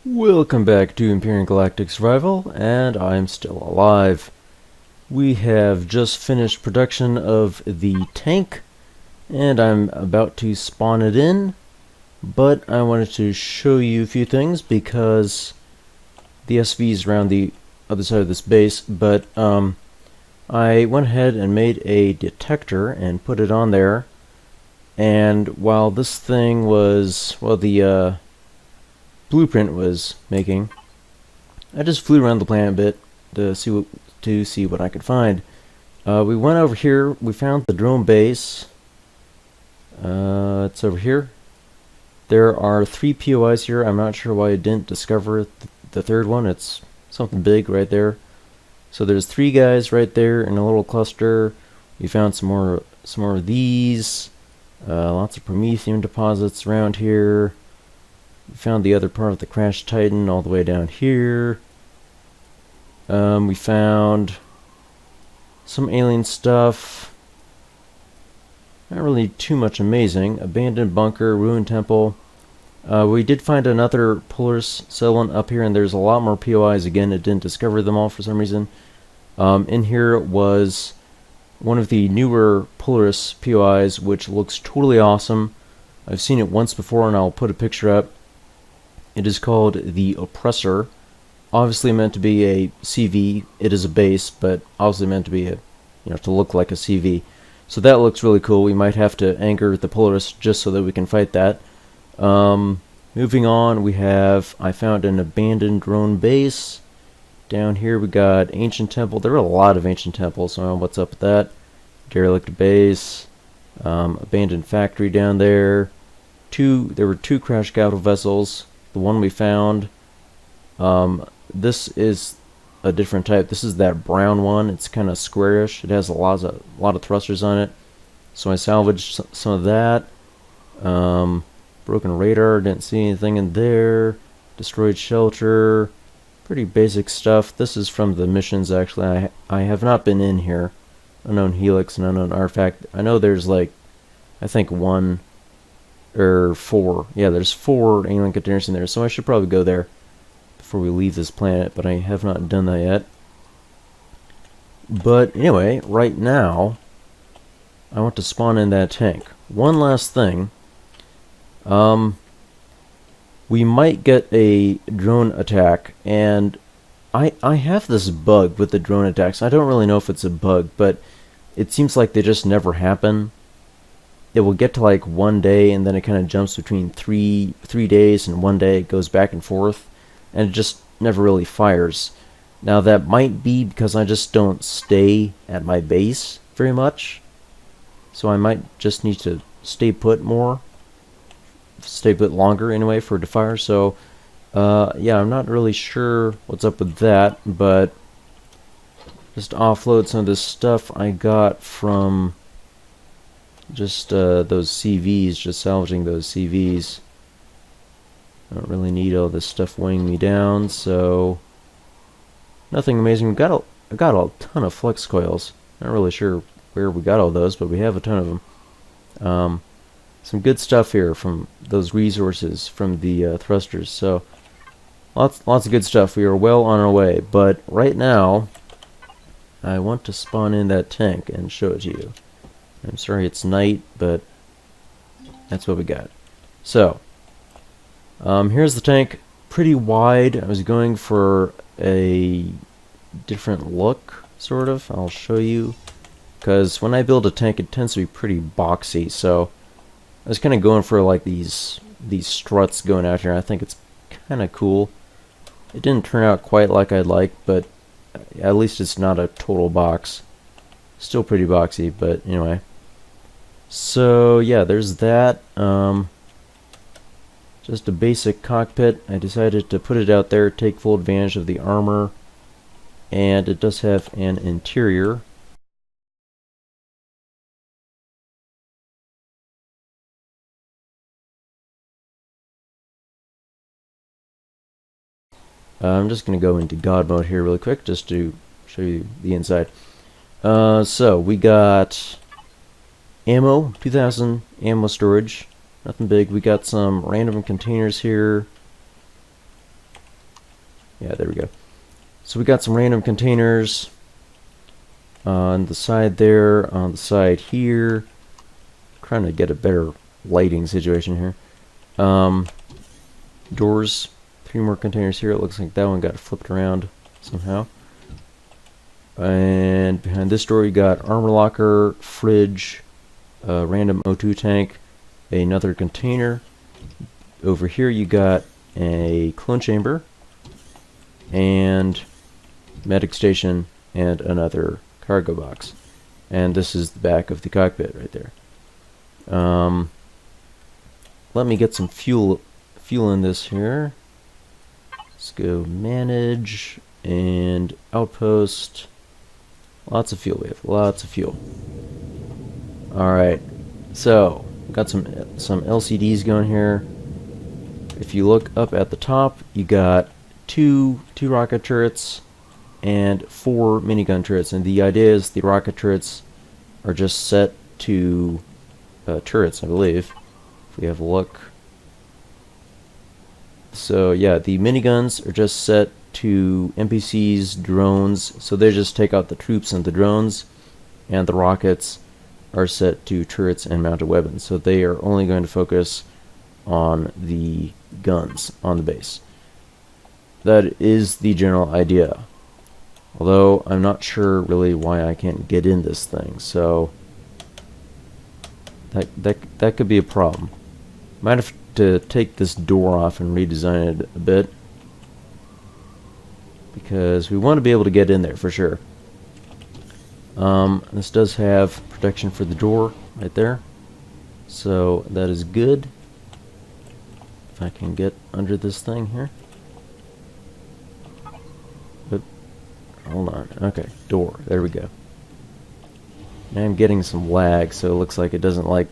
Welcome back to Empyrion Galactic Survival, and I'm still alive. We have just finished production of the tank, and I'm about to spawn it in, but I wanted to show you a few things because the SV is around the other side of this base, but I went ahead and made a detector and put it on there, and while this thing was, well, the blueprint was making, I just flew around the planet a bit to see what I could find. We went over here. We found the drone base. It's over here. There are 3 POIs here. I'm not sure why I didn't discover the third one. It's something big right there. So there's 3 guys right there in a little cluster. We found some more of these. Lots of Promethium deposits around here. We found the other part of the Crash Titan all the way down here. We found some alien stuff. Not really too much amazing. Abandoned bunker, ruined temple. We did find another Polaris settlement up here, and there's a lot more POIs. Again, it didn't discover them all for some reason. In here was one of the newer Polaris POIs, which looks totally awesome. I've seen it once before, and I'll put a picture up. It is called the Oppressor. Obviously meant to be a CV. It is a base, but obviously meant to be a, to look like a CV. So that looks really cool. We might have to anchor the Polaris just so that we can fight that. Moving on, I found an abandoned drone base. Down here we got Ancient Temple. There are a lot of Ancient Temples, so I don't know what's up with that. Derelict base. Abandoned factory down there. There were 2 crash capital vessels. The one we found, this is a different type. This is that brown one. It's kind of squarish. It has a lot of thrusters on it. So I salvaged some of that. Broken radar. Didn't see anything in there. Destroyed shelter. Pretty basic stuff. This is from the missions, actually. I have not been in here. Unknown helix and unknown artifact. I know there's I think 1 or 4. Yeah, there's 4 alien containers in there, so I should probably go there before we leave this planet, but I have not done that yet. But anyway, right now, I want to spawn in that tank. One last thing. We might get a drone attack, and I have this bug with the drone attacks. I don't really know if it's a bug, but it seems like they just never happen. It will get to 1 day, and then it kind of jumps between three days and 1 day. It goes back and forth, and it just never really fires. Now that might be because I just don't stay at my base very much, so I might just need to stay put longer anyway for it to fire. So yeah, I'm not really sure what's up with that, but just offload some of this stuff I got from just those CVs, just salvaging those CVs. I don't really need all this stuff weighing me down, so nothing amazing. I got a ton of flex coils. Not really sure where we got all those, but we have a ton of them. Some good stuff here from those resources from the thrusters. So lots of good stuff. We are well on our way, but right now I want to spawn in that tank and show it to you. I'm sorry it's night, but that's what we got. So, here's the tank. Pretty wide. I was going for a different look, sort of. I'll show you. Because when I build a tank, it tends to be pretty boxy. So, I was kind of going for these struts going out here. I think it's kind of cool. It didn't turn out quite like I'd like, but at least it's not a total box. Still pretty boxy, but anyway. So yeah, there's that. Just a basic cockpit. I decided to put it out there, take full advantage of the armor, and it does have an interior. I'm just going to go into God mode here really quick just to show you the inside. So we got ammo, 2,000 ammo storage. Nothing big. We got some random containers here. Yeah, there we go. So we got some random containers on the side there, on the side here. Trying to get a better lighting situation here. Doors, 3 more containers here. It looks like that one got flipped around somehow. And behind this door you got armor locker, fridge, a random O2 tank, another container. Over here you got a clone chamber, and medic station, and another cargo box. And this is the back of the cockpit right there. Let me get some fuel in this here. Let's go manage and outpost. Lots of fuel. We have lots of fuel. Alright, so got some LCDs going here. If you look up at the top, you got two rocket turrets and 4 minigun turrets, and the idea is the rocket turrets are just set to turrets, I believe. If we have a look. So yeah, the miniguns are just set to NPCs, drones, so they just take out the troops and the drones, and the rockets are set to turrets and mounted weapons, so they are only going to focus on the guns on the base. That is the general idea, although I'm not sure really why I can't get in this thing, so that could be a problem. Might have to take this door off and redesign it a bit, because we want to be able to get in there for sure. This does have protection for the door right there, so that is good. If I can get under this thing here. But hold on. Okay, door. There we go. Now I'm getting some lag, so it looks like it doesn't like.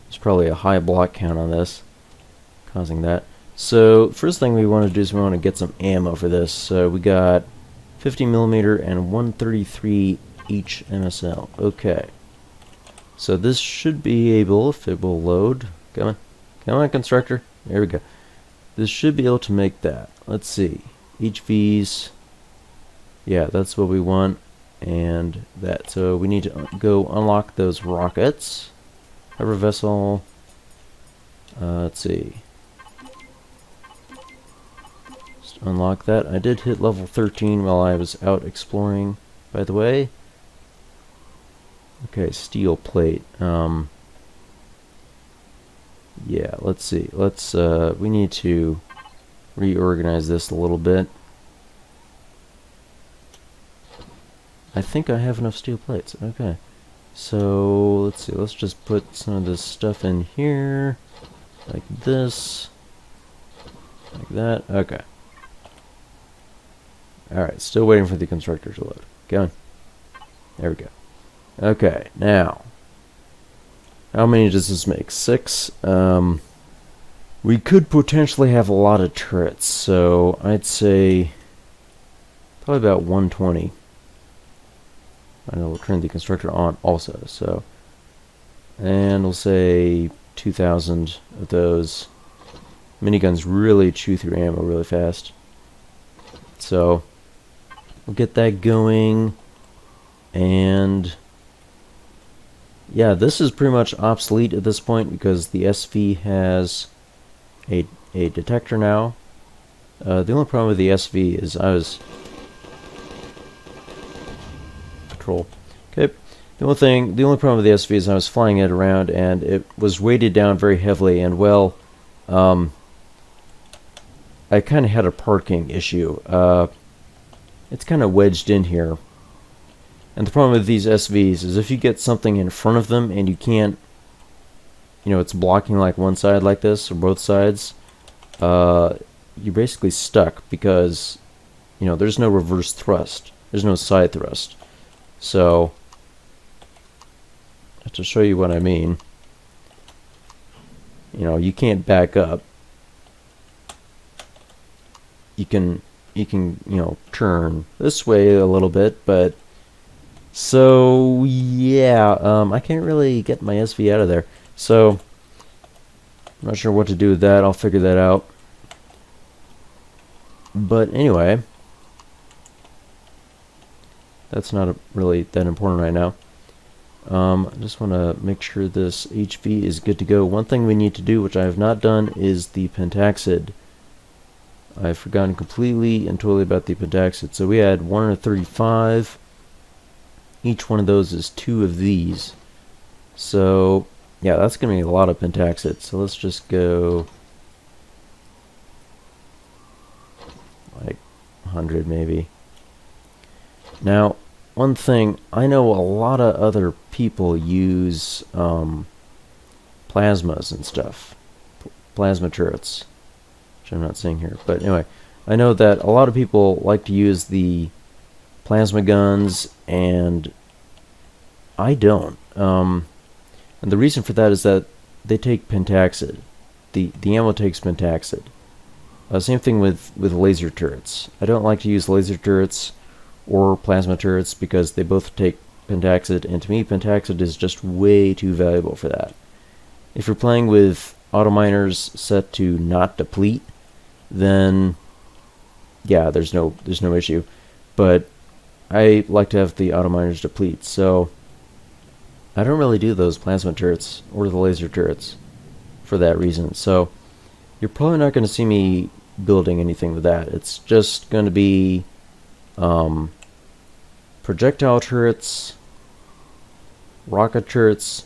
There's probably a high block count on this, causing that. So first thing we want to do is we want to get some ammo for this. So we got 50mm and 133 each MSL. Okay. So this should be able, if it will load. Come on, constructor. There we go. This should be able to make that. Let's see. HVs. Yeah, that's what we want. And that. So we need to go unlock those rockets. Hover vessel. Let's see. Just unlock that. I did hit level 13 while I was out exploring, by the way. Okay, steel plate. Yeah, let's see. Let's we need to reorganize this a little bit. I think I have enough steel plates. Okay. So, let's see. Let's just put some of this stuff in here. Like this. Like that. Okay. Alright, still waiting for the constructor to load. Go on. There we go. Okay, now. How many does this make? 6. We could potentially have a lot of turrets, so I'd say probably about 120. I know we'll turn the constructor on also, so. And we'll say 2,000 of those. Miniguns really chew through ammo really fast. So, we'll get that going. And yeah, this is pretty much obsolete at this point because the SV has a detector now. The only problem with the SV is I was patrol. Okay. The only problem with the SV is I was flying it around and it was weighted down very heavily, and well, I kind of had a parking issue. It's kind of wedged in here. And the problem with these SVs is if you get something in front of them and you can't, you know, it's blocking like one side like this or both sides, you're basically stuck because, you know, there's no reverse thrust. There's no side thrust. So, to show you what I mean, you know, you can't back up. You can, you know, turn this way a little bit, but so yeah, I can't really get my SV out of there. So I'm not sure what to do with that. I'll figure that out. But anyway, that's not really that important right now. I just want to make sure this HV is good to go. One thing we need to do, which I have not done, is the pentaxid. I've forgotten completely and totally about the pentaxid. So we had 135. Each one of those is 2 of these. So yeah, that's going to be a lot of pentaxid. So let's just go like 100 maybe. Now, one thing, I know a lot of other people use plasmas and stuff. Plasma turrets, which I'm not seeing here. But anyway, I know that a lot of people like to use the plasma guns, and I don't. And the reason for that is that they take pentaxid. The ammo takes pentaxid. Same thing with laser turrets. I don't like to use laser turrets or plasma turrets because they both take pentaxid, and to me pentaxid is just way too valuable for that. If you're playing with auto miners set to not deplete, then yeah, there's no issue. But I like to have the auto miners deplete, so I don't really do those plasma turrets or the laser turrets for that reason. So you're probably not going to see me building anything with that. It's just going to be projectile turrets, rocket turrets,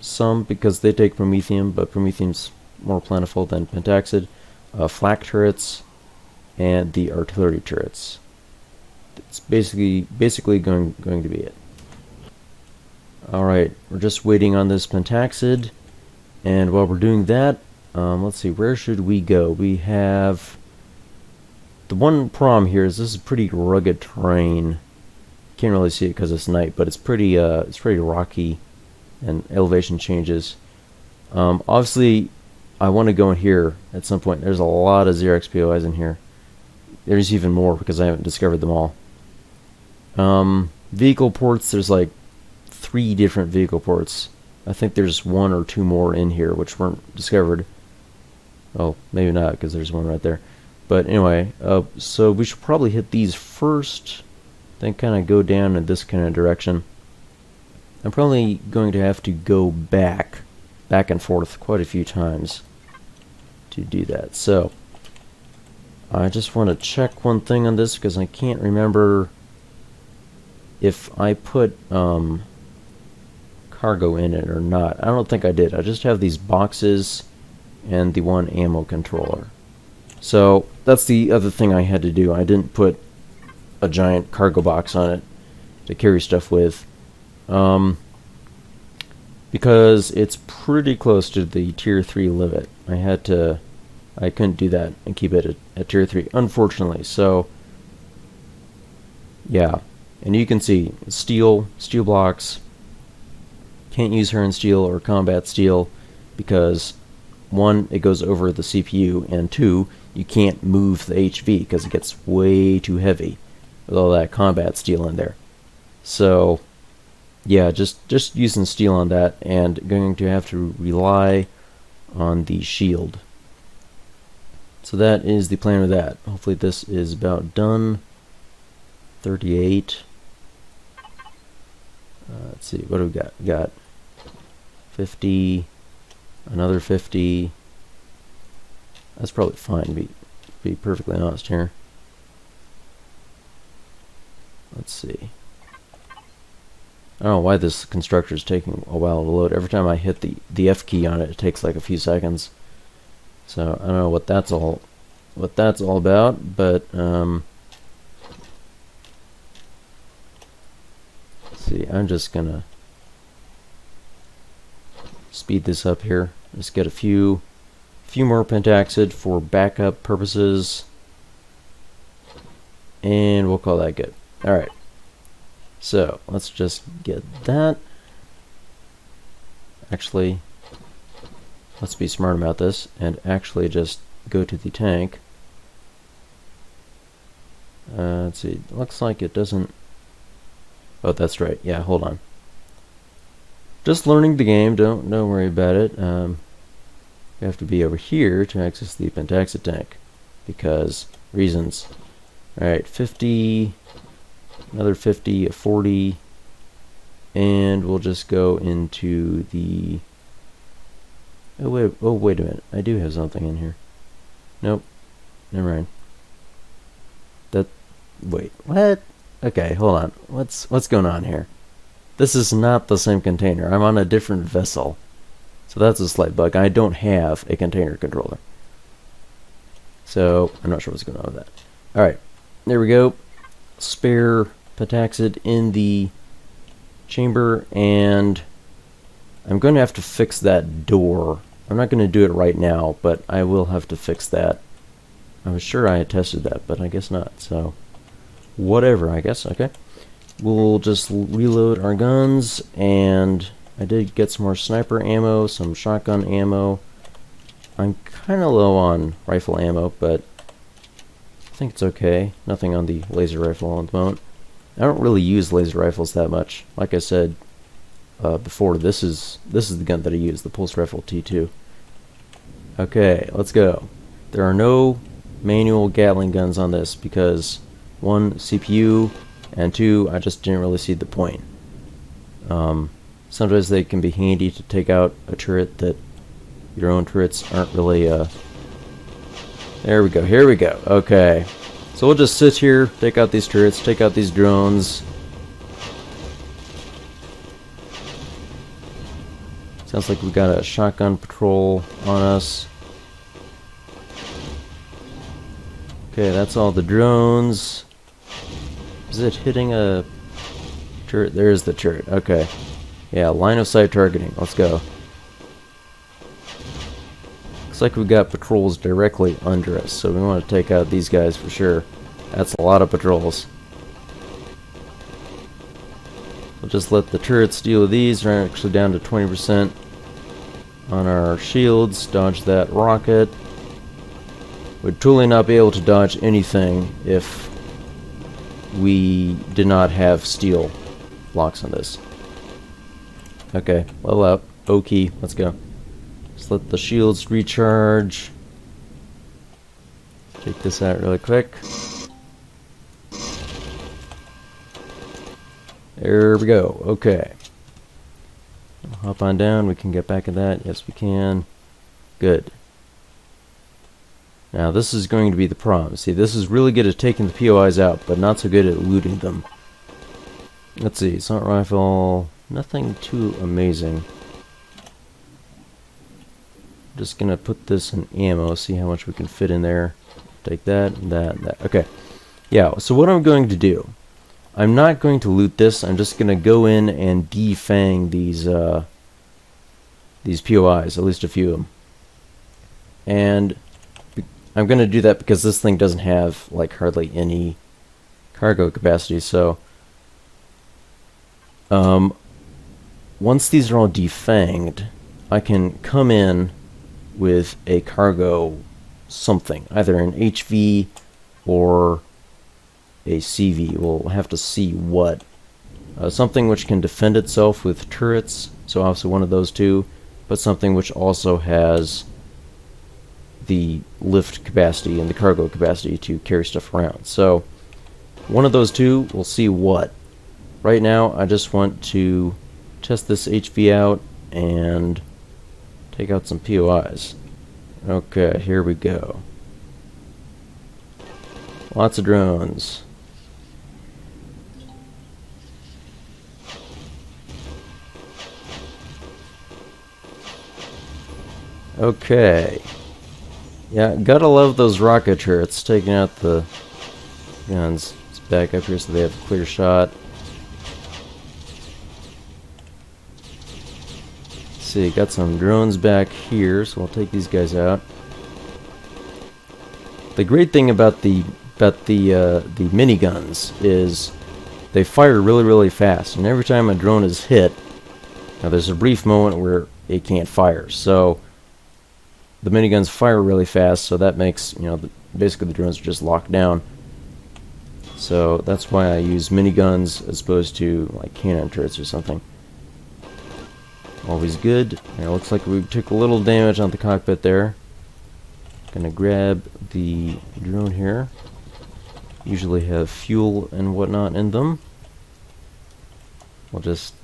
some because they take promethium, but promethium's more plentiful than pentaxid, flak turrets, and the artillery turrets. It's basically going to be it. Alright, we're just waiting on this pentaxid, and while we're doing that, let's see, where should we go? We have the one problem here is this is pretty rugged terrain. Can't really see it because it's night, but it's pretty rocky, and elevation changes. Obviously, I want to go in here at some point. There's a lot of Zirax POIs in here. There's even more because I haven't discovered them all. Vehicle ports, there's like 3 different vehicle ports. I think there's 1 or 2 more in here which weren't discovered. Oh, maybe not because there's one right there. But anyway, so we should probably hit these first, then kind of go down in this kind of direction. I'm probably going to have to go back and forth quite a few times to do that. So I just want to check one thing on this because I can't remember if I put cargo in it or not. I don't think I did. I just have these boxes and the one ammo controller. So that's the other thing I had to do. I didn't put a giant cargo box on it to carry stuff with, because it's pretty close to the tier 3 limit. I couldn't do that and keep it at tier 3, unfortunately. So yeah, and you can see steel blocks. Can't use her in steel or combat steel because 1, it goes over the CPU, and 2, you can't move the HV because it gets way too heavy with all that combat steel in there. So yeah, just using steel on that, and going to have to rely on the shield. So that is the plan with that. Hopefully this is about done. 38. Let's see, what do we got? We got 50, another 50. That's probably fine, to be perfectly honest here. Let's see. I don't know why this constructor is taking a while to load. Every time I hit the F key on it, it takes like a few seconds. So I don't know what that's all about, but let's see. I'm just gonna speed this up here. Just get a few more pentaxid for backup purposes, and we'll call that good. All right. So let's just get that. Actually, let's be smart about this and actually just go to the tank. Let's see. Looks like it doesn't. Oh, that's right. Yeah, hold on. Just learning the game. Don't worry about it. You have to be over here to access the pentaxid tank, because reasons. Alright, 50, another 50, a 40, and we'll just go into the... Oh wait a minute. I do have something in here. Nope. Never mind. Wait, what? Okay, hold on. What's going on here? This is not the same container. I'm on a different vessel. So that's a slight bug. I don't have a container controller. So, I'm not sure what's going on with that. Alright, there we go. Spare pentaxid in the chamber, and I'm going to have to fix that door. I'm not going to do it right now, but I will have to fix that. I was sure I had tested that, but I guess not. So, whatever, I guess. Okay. We'll just reload our guns, and I did get some more sniper ammo, some shotgun ammo. I'm kind of low on rifle ammo, but I think it's okay. Nothing on the laser rifle at the moment. I don't really use laser rifles that much. Like I said before, this is the gun that I use, the pulse rifle T2. Okay, let's go. There are no manual Gatling guns on this because, one, CPU, and two, I just didn't really see the point. Sometimes they can be handy to take out a turret that your own turrets aren't really, There we go, here we go. Okay. So we'll just sit here, take out these turrets, take out these drones. Sounds like we got a shotgun patrol on us. Okay, that's all the drones. Is it hitting a turret? There's the turret. Okay. Yeah, line of sight targeting. Let's go. Looks like we got patrols directly under us, so we want to take out these guys for sure. That's a lot of patrols. We'll just let the turrets deal with these. We're actually down to 20% on our shields. Dodge that rocket. Would truly not be able to dodge anything if we did not have steel blocks on this. Okay, level up. O-key, let's go. Just let the shields recharge. Take this out really quick. There we go. Okay. We'll hop on down. We can get back at that. Yes, we can. Good. Now, this is going to be the problem. See, this is really good at taking the POIs out, but not so good at looting them. Let's see. Assault rifle. Nothing too amazing. Just gonna put this in ammo, see how much we can fit in there. Take that, that, that. Okay. Yeah, so what I'm going to do, I'm not going to loot this. I'm just gonna go in and defang these POIs, at least a few of them. And I'm gonna do that because this thing doesn't have like hardly any cargo capacity. So once these are all defanged, I can come in with a cargo something, either an HV or a CV. We'll have to see what. Something which can defend itself with turrets, so obviously one of those two, but something which also has the lift capacity and the cargo capacity to carry stuff around. So one of those two, we'll see what. Right now, I just want to test this HV out and take out some POIs. Okay, here we go. Lots of drones. Okay. Yeah, gotta love those rocket turrets taking out the guns. Let's back up here so they have a clear shot. See, got some drones back here, so we'll take these guys out. The great thing about the miniguns is they fire really, really fast, and every time a drone is hit, now there's a brief moment where it can't fire. So the miniguns fire really fast, so that makes, you know, basically the drones are just locked down. So that's why I use miniguns as opposed to like cannon turrets or something. Always good. Now, looks like we took a little damage on the cockpit there. Gonna grab the drone here. Usually have fuel and whatnot in them. We'll just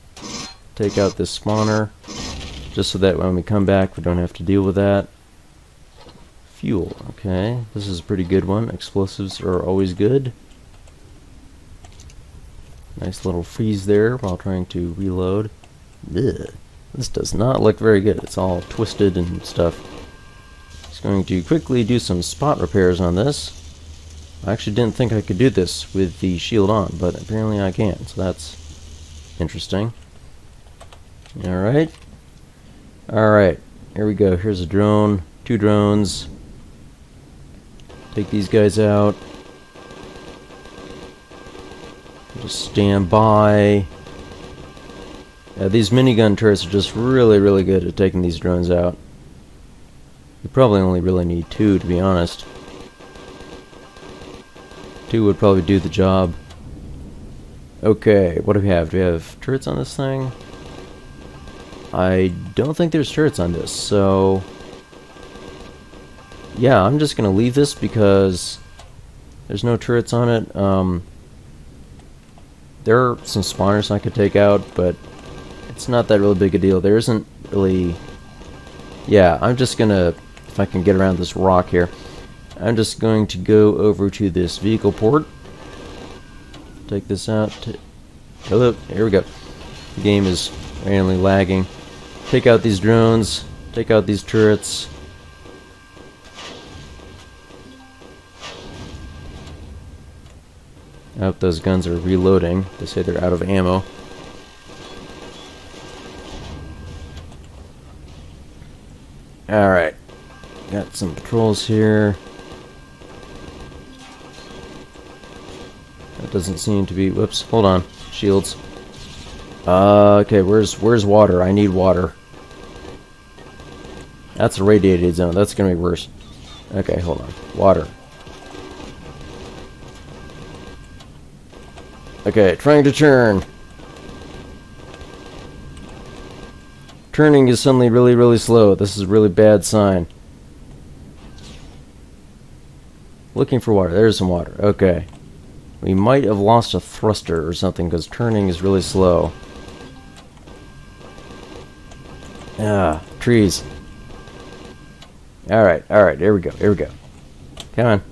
take out this spawner, just so that when we come back we don't have to deal with that. Fuel, okay. This is a pretty good one. Explosives are always good. Nice little freeze there while trying to reload. Ugh. This does not look very good. It's all twisted and stuff. Just going to quickly do some spot repairs on this. I actually didn't think I could do this with the shield on, but apparently I can, so that's interesting. Alright. Alright, here we go. Here's a drone. 2 drones. Take these guys out. Just stand by. These minigun turrets are just really good at taking these drones out. You probably only really need 2, to be honest. 2 would probably do the job. Okay, what do we have? Do we have turrets on this thing? I don't think there's turrets on this, so... yeah, I'm just gonna leave this because there's no turrets on it. There are some spawners I could take out, but it's not that really big a deal. There isn't really... yeah, I'm just gonna, if I can get around this rock here, I'm just going to go over to this vehicle port. Take this out. Hello, here we go. The game is randomly lagging. Take out these drones. Take out these turrets. I hope those guns are reloading. They say they're out of ammo. Alright. Got some patrols here. That doesn't seem to be... whoops, hold on. Shields. Okay, where's water? I need water. That's a radiated zone. That's gonna be worse. Okay, hold on. Water. Okay, trying to turn. Turning is suddenly really slow. This is a really bad sign. Looking for water. There's some water. Okay. We might have lost a thruster or something because turning is really slow. Ah, trees. Alright, here we go, Come on.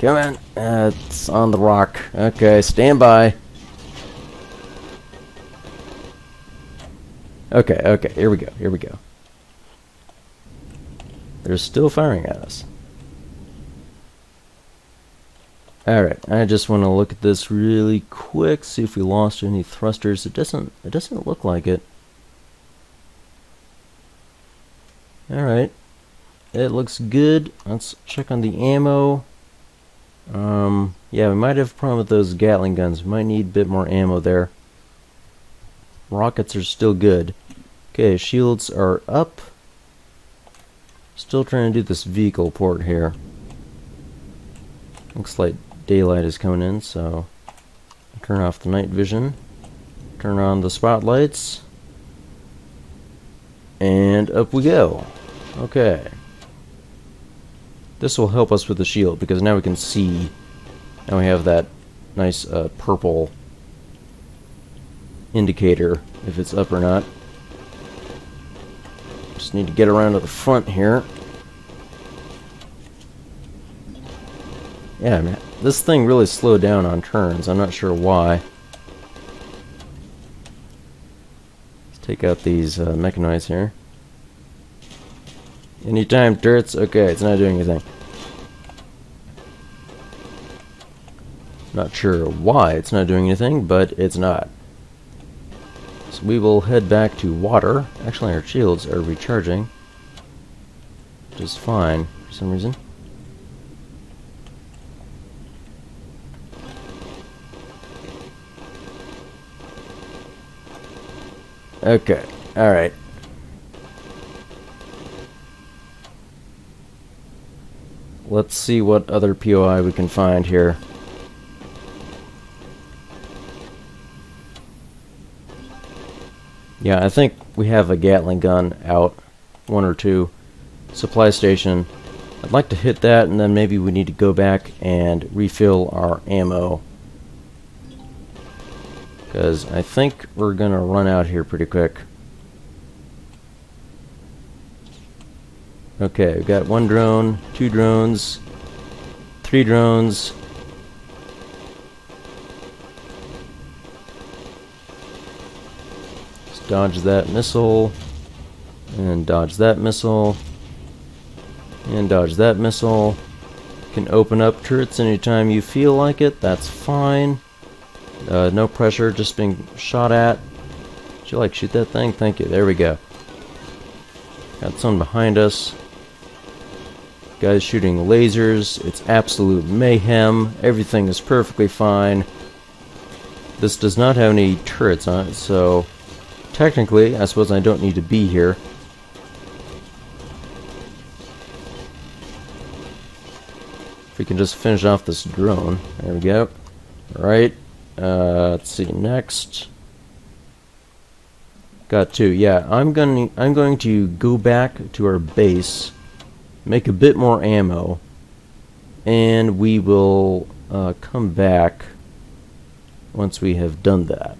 Come on. It's on the rock. Okay, stand by. Okay, here we go. They're still firing at us. Alright, I just want to look at this really quick, see if we lost any thrusters. It doesn't look like it. Alright. It looks good. Let's check on the ammo. Yeah, we might have a problem with those Gatling guns. We might need a bit more ammo there. Rockets are still good. Okay, shields are up. Still trying to do this vehicle port here. Looks like daylight is coming in, so turn off the night vision. Turn on the spotlights. And up we go. Okay. This will help us with the shield, because now we can see. Now we have that nice purple indicator, if it's up or not. Just need to get around to the front here. Yeah, man, this thing really slowed down on turns. I'm not sure why. Let's take out these mechanoids here. Anytime turrets, okay, it's not doing anything. Not sure why it's not doing anything, but it's not. So we will head back to water. Actually, our shields are recharging, which is fine for some reason. Okay, alright. Let's see what other POI we can find here. Yeah, I think we have a Gatling gun out. 1 or 2. Supply station. I'd like to hit that, and then maybe we need to go back and refill our ammo, because I think we're gonna run out here pretty quick. Okay, we've got 1 drone, 2 drones, 3 drones. Let's dodge that missile, and dodge that missile, and dodge that missile. You can open up turrets anytime you feel like it, that's fine. No pressure, just being shot at. Would you like shoot that thing? Thank you, there we go. Got someone behind us. Guys shooting lasers. It's absolute mayhem. Everything is perfectly fine. This does not have any turrets on it, so technically, I suppose I don't need to be here. If we can just finish off this drone. There we go. Alright. Let's see, next. Got 2. Yeah, I'm going to go back to our base, make a bit more ammo, and we will come back once we have done that.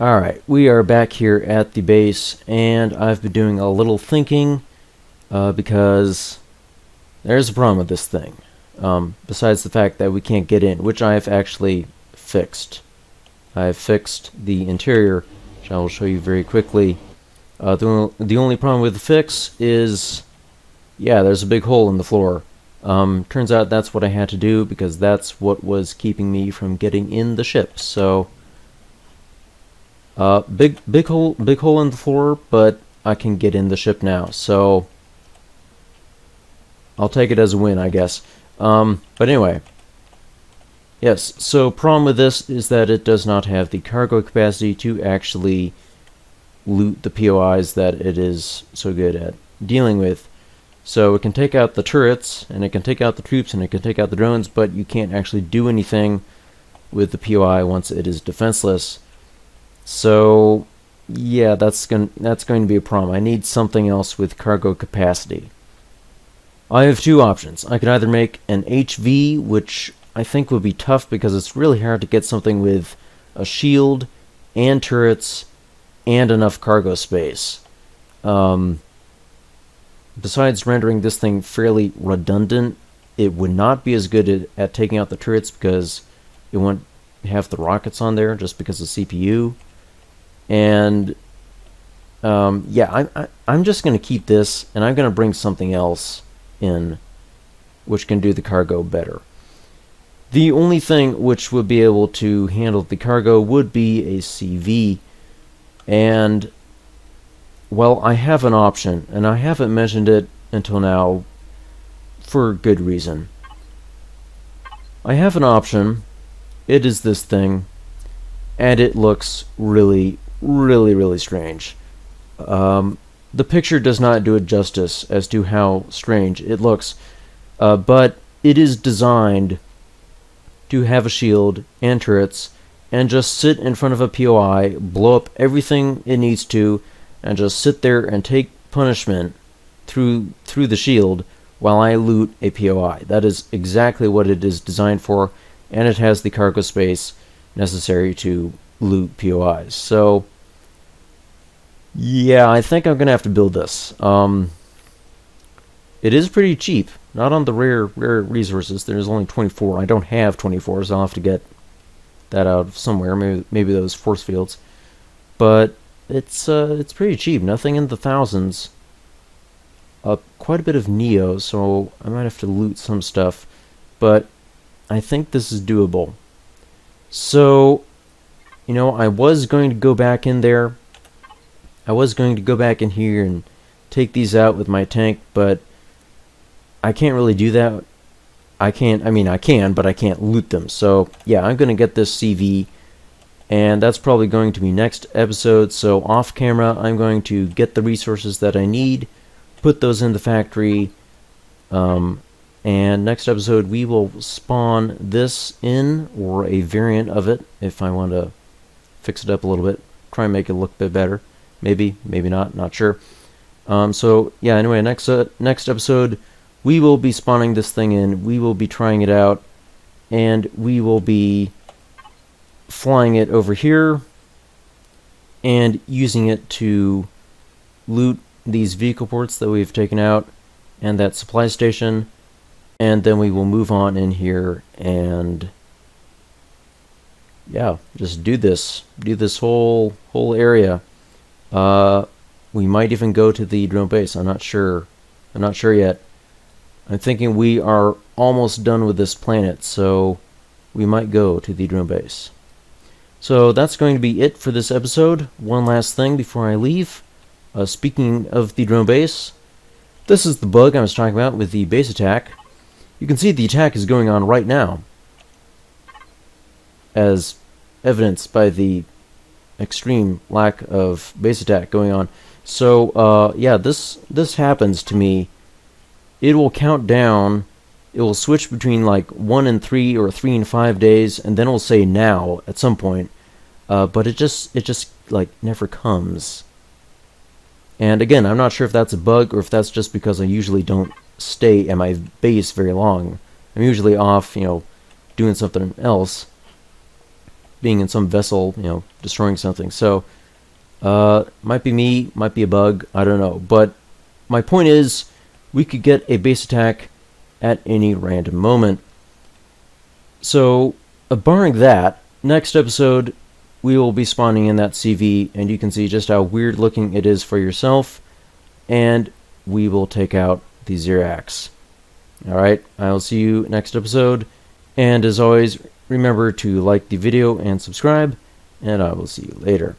Alright, we are back here at the base, and I've been doing a little thinking, because there's a problem with this thing. Besides the fact that we can't get in, which I've actually fixed. I've fixed the interior, which I will show you very quickly. The only problem with the fix is, yeah, there's a big hole in the floor. Turns out that's what I had to do, because that's what was keeping me from getting in the ship. So, big hole in the floor, but I can get in the ship now. So, I'll take it as a win, I guess. But anyway, yes, so problem with this is that it does not have the cargo capacity to actually loot the POIs that it is so good at dealing with. So it can take out the turrets, and it can take out the troops, and it can take out the drones, but you can't actually do anything with the POI once it is defenseless. So yeah, that's going to be a problem. I need something else with cargo capacity. I have 2 options. I could either make an HV, which I think would be tough because it's really hard to get something with a shield and turrets and enough cargo space. Besides rendering this thing fairly redundant, it would not be as good at taking out the turrets because it won't have the rockets on there just because of CPU. And yeah, I'm just going to keep this, and I'm going to bring something else in which can do the cargo better. The only thing which would be able to handle the cargo would be a CV, and well, I have an option, and I haven't mentioned it until now for good reason. I have an option. It is this thing, and it looks really, really, really strange. The picture does not do it justice as to how strange it looks, but it is designed to have a shield and turrets and just sit in front of a POI, blow up everything it needs to, and just sit there and take punishment through the shield while I loot a POI. That is exactly what it is designed for, and it has the cargo space necessary to loot POIs. So yeah, I think I'm gonna have to build this. It is pretty cheap, not on the rare resources. There's only 24. I don't have 24, so I'll have to get that out of somewhere. Maybe those force fields. But it's pretty cheap. Nothing in the thousands. Quite a bit of Neo, so I might have to loot some stuff. But I think this is doable. So, you know, I was going to go back in there. I was going to go back in here and take these out with my tank, but I can't really do that. I can, but I can't loot them. So, yeah, I'm going to get this CV, and that's probably going to be next episode. So, off camera, I'm going to get the resources that I need, put those in the factory, and next episode we will spawn this in, or a variant of it, if I want to fix it up a little bit, try and make it look a bit better. Maybe, maybe not sure. So yeah, anyway, next episode, we will be spawning this thing in, we will be trying it out, and we will be flying it over here and using it to loot these vehicle ports that we've taken out and that supply station, and then we will move on in here and yeah, just do this whole area. We might even go to the drone base. I'm not sure yet. I'm thinking we are almost done with this planet, so we might go to the drone base. So that's going to be it for this episode. One last thing before I leave. Speaking of the drone base, this is the bug I was talking about with the base attack. You can see the attack is going on right now, as evidenced by the extreme lack of base attack going on. So yeah, this happens to me. It will count down. It will switch between like 1 and 3 or 3 and 5 days, and then it'll say now at some point. But it just like never comes. And again, I'm not sure if that's a bug or if that's just because I usually don't stay at my base very long. I'm usually off, doing something else, being in some vessel, destroying something. So, might be me, might be a bug, I don't know. But my point is, we could get a base attack at any random moment. So, barring that, next episode, we will be spawning in that CV, and you can see just how weird looking it is for yourself, and we will take out the Zirax. Alright, I'll see you next episode, and as always, remember to like the video and subscribe, and I will see you later.